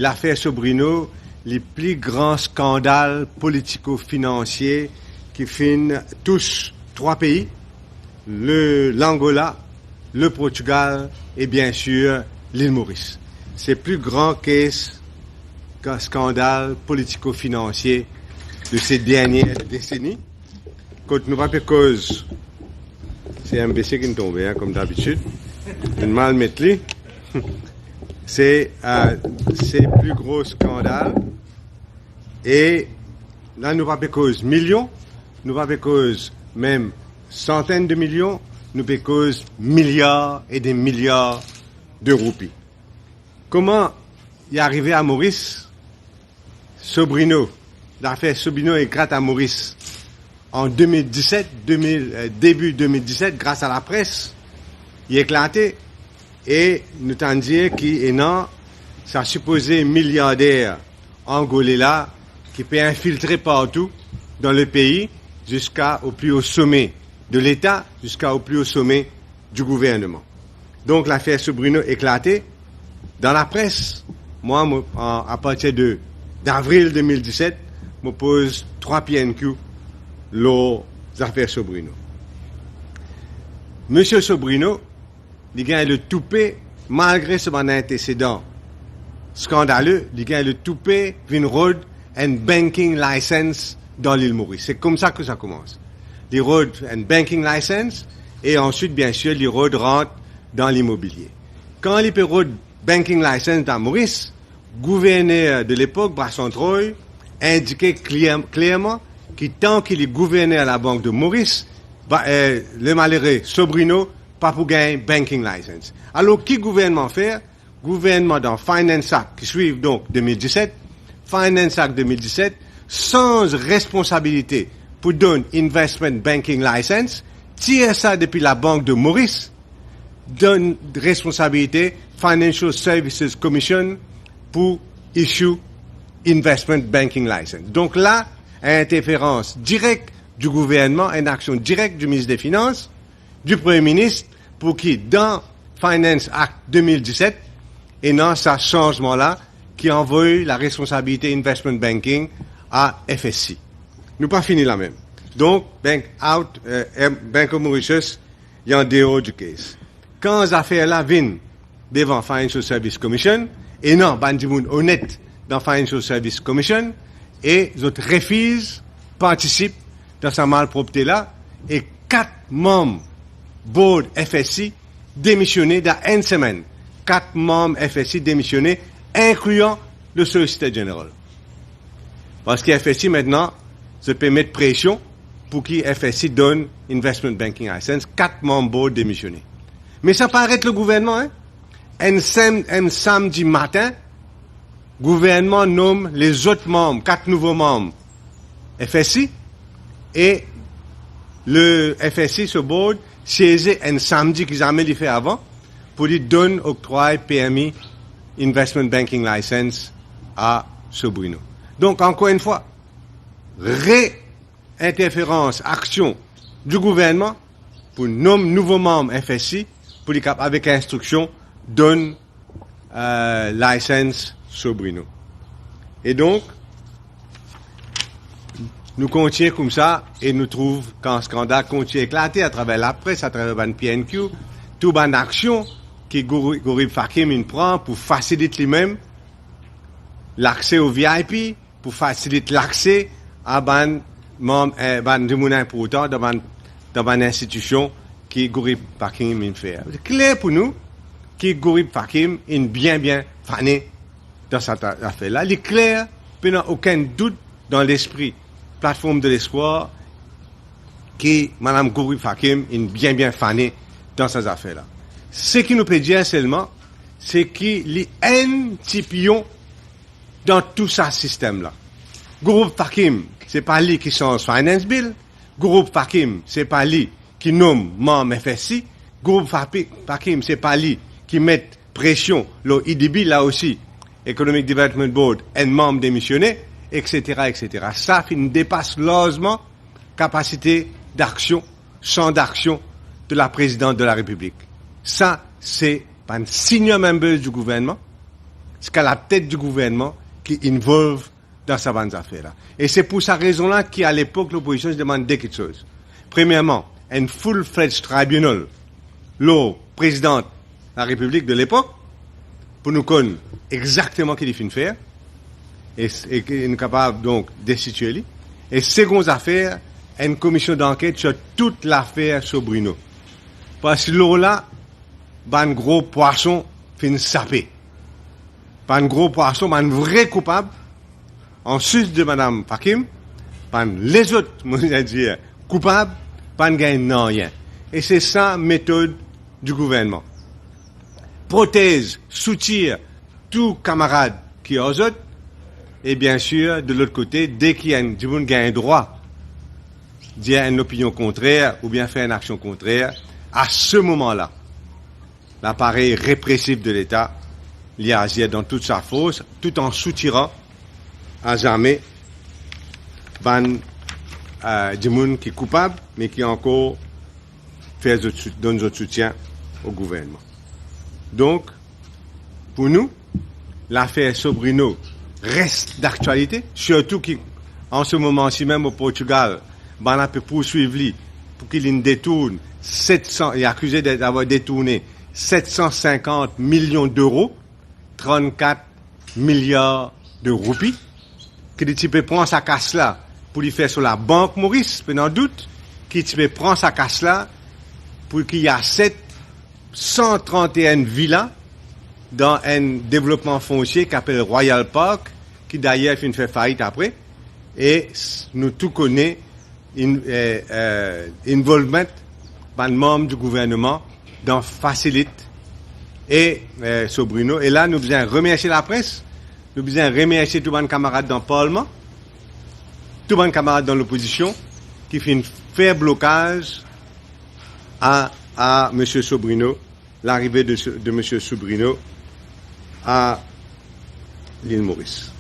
l'affaire Sobrino, les plus grands scandales politico-financiers qui finissent tous trois pays, l'Angola, le Portugal et bien sûr l'île Maurice. C'est plus grand qu'un scandale politico-financier de ces dernières décennies. Quand nous pas cause, c'est un BC qui nous tombe, hein, comme d'habitude. Une mal mettre c'est le plus gros scandale. Et là, nous pas cause millions, nous pas cause même centaines de millions, nous pas cause milliards et des milliards de roupies. Comment y arrivé à Maurice? Sobrino, l'affaire Sobrino est grâce à Maurice. En 2017, début 2017, grâce à la presse, il est éclaté et nous t'en dire qu'il est non, ça supposé milliardaire angolais là, qui peut infiltrer partout dans le pays jusqu'au plus haut sommet de l'État, jusqu'au plus haut sommet du gouvernement. Donc l'affaire Sobrino éclatée dans la presse. Moi, à partir d'avril 2017, je pose 3 PNQ les affaires Sobrino. Monsieur Sobrino, il gagne le toupet, malgré son antécédent scandaleux, il gagne le toupet d'une road and banking license dans l'île Maurice. C'est comme ça que ça commence. Les road and banking license, et ensuite, bien sûr, les road rentrent dans l'immobilier. Quand les road banking license dans Maurice, gouverneur de l'époque, Brasson Troy, indiquait clairement que tant qu'il est gouverneur à la Banque de Maurice, le malheureux Sobrino, pas pour gagner banking license. Alors, qui gouvernement fait? Gouvernement dans Finance Act, qui suit donc 2017, Finance Act 2017, sans responsabilité pour donner investment banking license, tire ça depuis la Banque de Maurice, donne responsabilité Financial Services Commission pour issue investment banking license. Donc là, interférence directe du gouvernement, une action directe du ministre des Finances, du Premier ministre, pour qui, dans Finance Act 2017, et dans ce changement-là, qui envoie la responsabilité investment banking à FSC. Nous pas fini là même. Donc, Bank of Mauritius, il y a un dehors du case. Quand ces affaires-là viennent devant Financial Service Commission, et non, bandimoun honnête dans Financial Service Commission, et les autres refusent, participent dans sa malpropreté-là, et 4 membres board FSC démissionné dans une semaine. 4 membres FSC démissionnés, incluant le solliciteur général. Parce que FSC maintenant se permet de pression pour que FSC donne investment banking license. 4 membres board démissionnés. Mais ça paraît le gouvernement, hein? Un samedi matin, le gouvernement nomme les autres membres, 4 nouveaux membres FSC, et le FSC, ce board, siégeait un samedi qu'ils avaient fait avant, pour lui donner octroi PMI, Investment Banking License, à Sobrino. Donc, encore une fois, réinterférence, action du gouvernement pour nommer nouveaux membres FSC, pour les cap avec instruction, donne license Sobrino. Et donc, nous continuons comme ça et nous trouvons qu'un scandale continue à éclater à travers la presse, à travers le PNQ, toute bonne action que Gourib Fakim prend pour faciliter lui-même l'accès au VIP, pour faciliter l'accès à ban de moulin pour autant dans une institution que Gourib Fakim fait. C'est clair pour nous que Gourib Fakim est bien fané dans cette affaire-là. Il est clair, il n'y a aucun doute dans l'esprit plateforme de l'espoir que Mme Gourib Fakim est bien fané dans ces affaires-là. Ce qui nous peut dire seulement, c'est qu'il y a un petit pion dans tout ce système-là. Gourib Fakim, c'est pas lui qui change Finance Bill. Gourib Fakim, c'est pas lui qui nomme membre FSC. Gourib Fakim, c'est pas lui qui met pression, le IDB, là aussi, Economic Development Board, un membre démissionné, etc. Ça dépasse largement capacité d'action, champ d'action de la présidente de la République. Ça, c'est pas un senior member du gouvernement. c'est qu'à la tête du gouvernement qui involve dans ces bonnes affaires-là. Et c'est pour cette raison-là qu'à l'époque, l'opposition se demandait quelque chose. Premièrement, un full-fledged tribunal, le président de la République de l'époque, pour nous connaître exactement ce qu'il faut faire, et qu'il est capable donc destituer lui. Et seconde affaire, une commission d'enquête sur toute l'affaire sur Bruno. Parce que là, un gros poisson fin sapé. Pas un gros poisson, mais un vrai coupable, en sus de Mme Fakim, pas les autres, moi je dire, coupables, pas gain rien. Et c'est ça la méthode du gouvernement. Protège, soutire tout camarade qui est aux autres, et bien sûr, de l'autre côté, dès qu'il y a un droit dire une opinion contraire ou bien faire une action contraire, à ce moment-là, l'appareil répressif de l'État l'y agit dans toute sa force, tout en soutirant à jamais du monde qui est coupable, mais qui encore donne notre soutien au gouvernement. Donc, pour nous, l'affaire Sobrino reste d'actualité, surtout qu'en ce moment-ci même au Portugal, on a pu poursuivre lui pour qu'il détourne 700, il est accusé d'avoir détourné 750 millions d'euros, 34 milliards de roupies, que le type prend sa casse là pour lui faire sur la banque Maurice, pendant doute, que le type prend sa casse là pour qu'il y a 131 villas dans un développement foncier qui s'appelle Royal Park, qui d'ailleurs fait une faillite après, et nous tout connaissons involvement par membre du gouvernement dans Facilite et Sobrino. Et là, nous besoin remercier la presse, nous besoin remercier tous les camarades dans le Parlement, tous les camarades dans l'opposition, qui fait un fait blocage à M. Sobrino, l'arrivée de M. Sobrino à l'île Maurice.